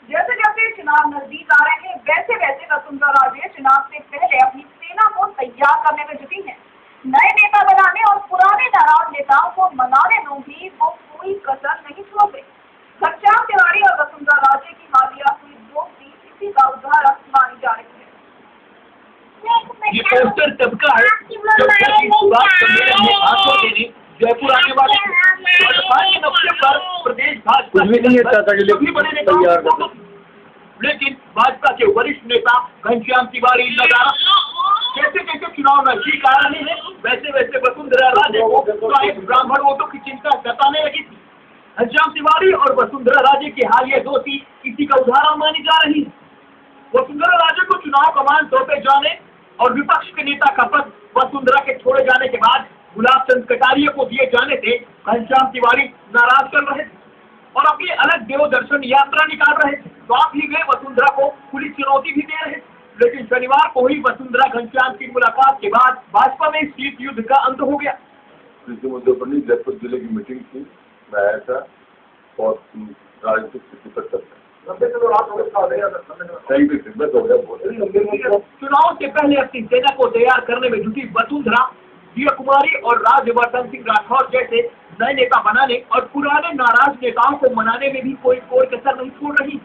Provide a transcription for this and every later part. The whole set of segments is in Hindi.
जैसे जैसे चुनाव नजदीक आ रहे हैं वैसे वैसे वसुंधरा राजे चुनाव से पहले अपनी सेना को तैयार करने में जुटी हैं। नए नेता बनाने और पुराने नाराज नेताओं को मनाने में भी वो कोई कसर नहीं छोड़ते। घनश्याम तिवारी और वसुंधरा राजे की हालिया हुई दोस्ती इसी का उदाहरण मानी जा रही है। ये पोस्टर तब का है जब बात सम्मेलन में भाषण देने जयपुर आने वाले थे। नक्शे पर प्रदेश भाजपा तैयार कर, लेकिन भाजपा के वरिष्ठ नेता घनश्याम तिवारी लगातार जैसे जैसे चुनाव नजदीक आ रहे हैं वैसे वैसे वसुंधरा राजे को ब्राह्मण वोटों की चिंता जताने लगी थी। घनश्याम तिवारी और वसुंधरा राजे की हालिया दोस्ती इसी का उदाहरण मानी जा रही है। वसुंधरा राजे को चुनाव कमान सौंपे जाने और विपक्ष के नेता का पद वसुंधरा के छोड़े जाने के बाद गुलाब चंद कटारिया को दिए जाने से घनश्याम तिवारी नाराज कर रहे थे और अपनी अलग देव दर्शन यात्रा निकाल रहे थे। तो आप ही वे वसुंधरा को खुली चुनौती भी दे रहे थे। लेकिन शनिवार को ही वसुंधरा घनश्याम की मुलाकात के बाद भाजपा में सीट युद्ध का अंत हो गया। कृषि मुद्दों पर नहीं, जयपुर जिले की मीटिंग थी, मैं आया था और राजनीतिक स्थिति पर चर्चा। चुनाव से पहले अपनी सेना को तैयार करने में जुटी वसुंधरा दिव्या कुमारी और राज्यवर्धन सिंह राठौर जैसे नए नेता बनाने और पुराने नाराज नेताओं को मनाने में भी कोई कसर नहीं छोड़ रही।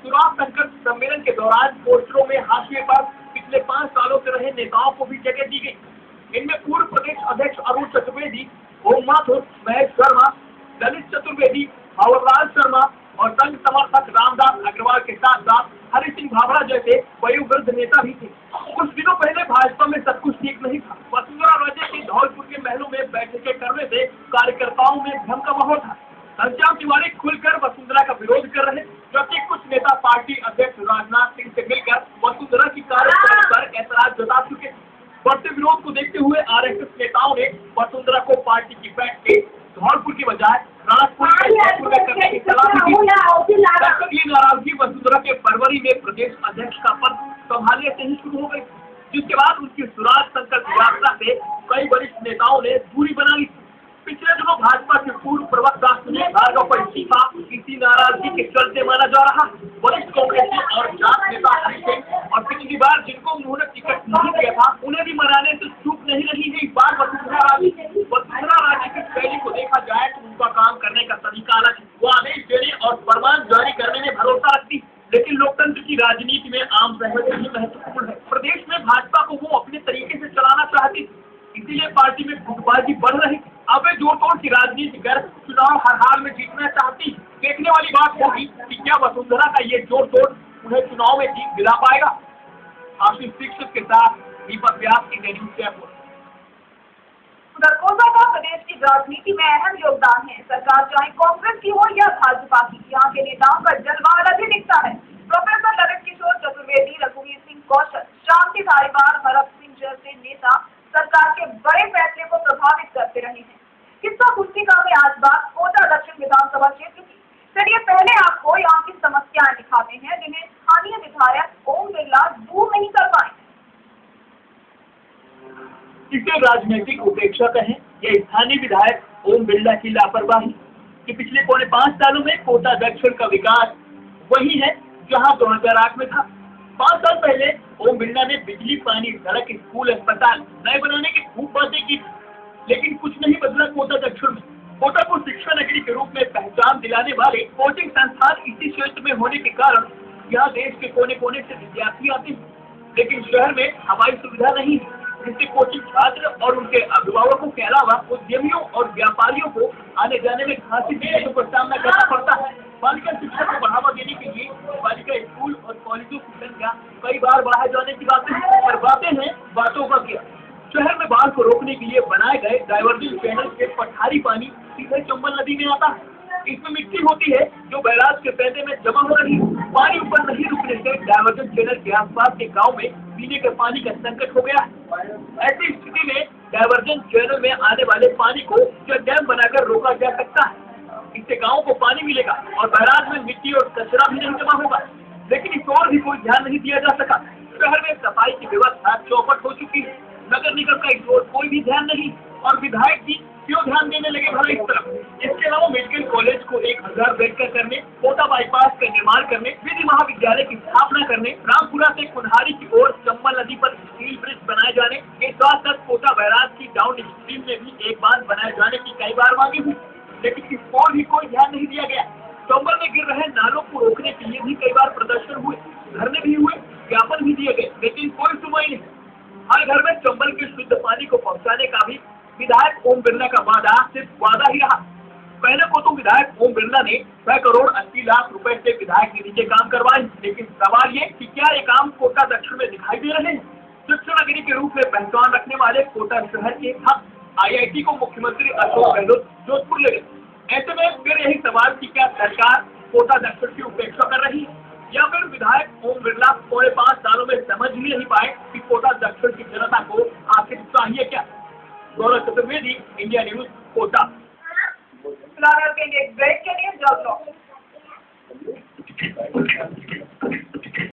चुनाव संकट सम्मेलन के दौरान पोस्टरों में हाशिए पर पिछले 5 सालों से रहे नेताओं को भी जगह दी गई। इनमें पूर्व प्रदेश अध्यक्ष अरुण चतुर्वेदी, ओम माथुर, महेश शर्मा, ललित चतुर्वेदी, हवलराज शर्मा और संघ समर्थक रामदास अग्रवाल के साथ साथ हरि सिंह भाभड़ा जैसे वयोवृद्ध नेता भी थे। कुछ दिनों पहले भाजपा में सब कुछ ठीक नहीं था। वसुंधरा राजे के धौलपुर के महलों में बैठकें करने से कार्यकर्ताओं में भ्रम का माहौल था। घनश्याम तिवारी खुलकर वसुंधरा का विरोध कर रहे, जबकि कुछ नेता पार्टी अध्यक्ष राजनाथ सिंह से मिलकर वसुंधरा की कार्यशैली पर ऐतराज जता चुके थे। बढ़ते विरोध को देखते हुए आरएसएस नेताओं ने वसुंधरा को पार्टी की बैठकें धौलपुर की बजाय राजपुर में करने की सलाह दी। ये नाराजगी वसुंधरा के फरवरी में प्रदेश अध्यक्ष का पद संभालने से ही शुरू हो गई, जिसके बाद उनकी स्वराज संकल्प यात्रा से कई वरिष्ठ नेताओं ने दूरी बना ली। पिछले दिनों भाजपा के पूर्व प्रवक्ता सुनील भार्गव पर इस्तीफा इसी नाराजगी के चलते माना जा रहा। वरिष्ठ कांग्रेसी और जाट नेता हरि सिंह और पिछली बार जिनको उन्होंने टिकट नहीं दिया था उन्हें भी मनाने से चूक नहीं रही है। इस बार वसुंधरा राजे की शैली को देखा जाए तो उनका काम करने का तरीका अलग है। वो आदेश देने और फरमान जारी करने में भरोसा रखती, लेकिन लोकतंत्र की राजनीति में आम सहमति ही महत्वपूर्ण है। प्रदेश में भाजपा को वो अपने तरीके से चलाना चाहती, इसीलिए पार्टी में गुटबाजी बढ़ रही। अब वे जोड़ तोड़ की राजनीति कर चुनाव हर हाल में जीतना चाहती। देखने वाली बात होगी कि क्या वसुंधरा का ये जोड़ तोड़ उन्हें चुनाव में जीत दिला पाएगा। आशीष दीक्षित के साथ दीपक व्यास की न्यूज़ जयपुर। कोटा का प्रदेश की राजनीति में अहम योगदान है। सरकार चाहे कांग्रेस की हो या भाजपा की, यहाँ के नेताओं का जलवा अलग ही दिखता है। प्रोफेसर ललित किशोर चतुर्वेदी, रघुवीर सिंह कौशल, शांति धारीवाल, भरत सिंह जैसे नेता सरकार के बड़े फैसले को प्रभावित करते रहे हैं। किस्सा पुस्तिका में आज बात कोटा दक्षिण विधानसभा क्षेत्र की। चलिए पहले आपको यहाँ की समस्याएं दिखाते हैं जिन्हें स्थानीय विधायक ओम बिरला दूर नहीं कर पाए। इसे राजनीतिक उपेक्षा कहें या स्थानीय विधायक ओम बिरला की लापरवाही कि पिछले पौने 5 सालों में कोटा दक्षिण का विकास वही है जहां 2008 में था। 5 साल पहले ओम बिरला ने बिजली, पानी, सड़क, स्कूल, अस्पताल नए बनाने की खूब बातें की, लेकिन कुछ नहीं बदला कोटा दक्षिण में। कोटा को शिक्षा नगरी के रूप में पहचान दिलाने वाले कोचिंग संस्थान इसी क्षेत्र में होने के कारण यहाँ देश के कोने कोने से विद्यार्थी आते हैं, लेकिन शहर में हवाई सुविधा नहीं है, जिससे कोचिंग छात्र और उनके अभिभावकों के अलावा उद्यमियों और व्यापारियों को आने जाने में खासी दिक्कतों का सामना करना पड़ता है। बालिका शिक्षा को बढ़ावा देने के लिए बालिका स्कूल और कॉलेजों की संख्या कई बार बढ़ाए जाने की बातें हैं, पर बातें हैं बातों का क्या। शहर में बाढ़ को रोकने के लिए बनाए गए डाइवर्जन चैनल से पठारी पानी सीधे चंबल नदी में आता है। इसमें मिट्टी होती है जो बैराज के पैदे में जमा हो रही है। पानी ऊपर नहीं रुकने से डाइवर्जन चैनल के आसपास के गांव में पीने के पानी का संकट हो गया है। ऐसी स्थिति में डाइवर्जन चैनल में आने वाले पानी को डैम बनाकर रोका जा सकता है। इससे गाँव को पानी मिलेगा और बैराज में मिट्टी और कचरा भी नहीं जमा होगा, लेकिन इस ओर भी कोई ध्यान नहीं दिया जा सका। शहर में सफाई की व्यवस्था चौपट हो चुकी है, नगर निगम का इस ओर कोई भी ध्यान नहीं और विधायक जी क्यों ध्यान देने लगे भला इस तरफ? इसके अलावा मेडिकल कॉलेज को 1000 बेड का करने, कोटा बाईपास का निर्माण करने, विधि महाविद्यालय की स्थापना करने, रामपुरा से कुन्हारी की ओर चंबल नदी पर स्टील ब्रिज बनाए जाने के साथ साथ कोटा बैराज की डाउन स्ट्रीम में भी एक बांध बनाए जाने की कई बार मांगी हुई, लेकिन इस पर भी कोई ध्यान नहीं दिया गया। चंबल में गिर रहे नालों को रोकने के लिए भी कई बार प्रदर्शन हुए, धरने भी हुए, ज्ञापन भी दिए गए, लेकिन कोई सुनवाई नहीं। हर घर में चंबल के शुद्ध पानी को पहुंचाने का भी विधायक ओम बिरला का वादा सिर्फ वादा ही रहा। पहले को तो विधायक ओम बिरला ने 6 करोड़ 80 लाख रुपए से विधायक निधि के काम करवाए, लेकिन सवाल ये कि क्या ये काम कोटा दक्षिण में दिखाई दे रहे हैं? शिक्षा नगरी के रूप में पहचान रखने वाले कोटा शहर के हक IIT को मुख्यमंत्री अशोक गहलोत जोधपुर ले गए। ऐसे में फिर यही सवाल कि क्या सरकार कोटा दक्षिण की उपेक्षा कर रही है या फिर विधायक ओम बिरला पूरे 5 सालों में समझ ही नहीं पाए कि कोटा दक्षिण की जनता को आखिर चाहिए क्या? गौरव चतुर्वेदी, इंडिया न्यूज, कोटा। फिलहाल के लिए ब्रेक के लिए जॉब लॉ।